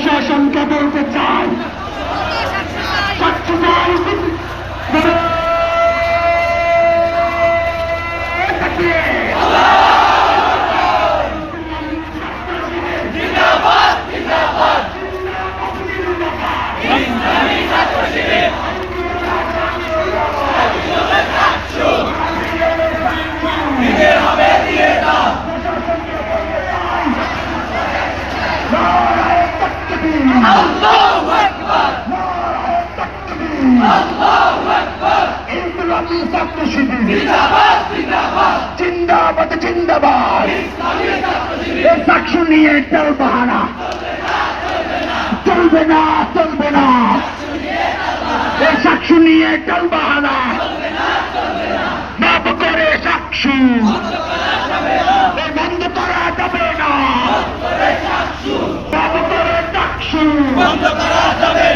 প্রশাসনকে বলতে চাই, স্বচ্ছতায় জিন্দাবাদ জিন্দাবাদ। এই সাক্ষ্য নিয়ে টাল বাহানা চলবে না, চলবে না। এই সাক্ষ্য নিয়ে টাল বাহানা মাপ করে সাক্ষ্য বন্ধ করা যাবে না, মাপ করে সাক্ষ্য বন্ধ করা যাবে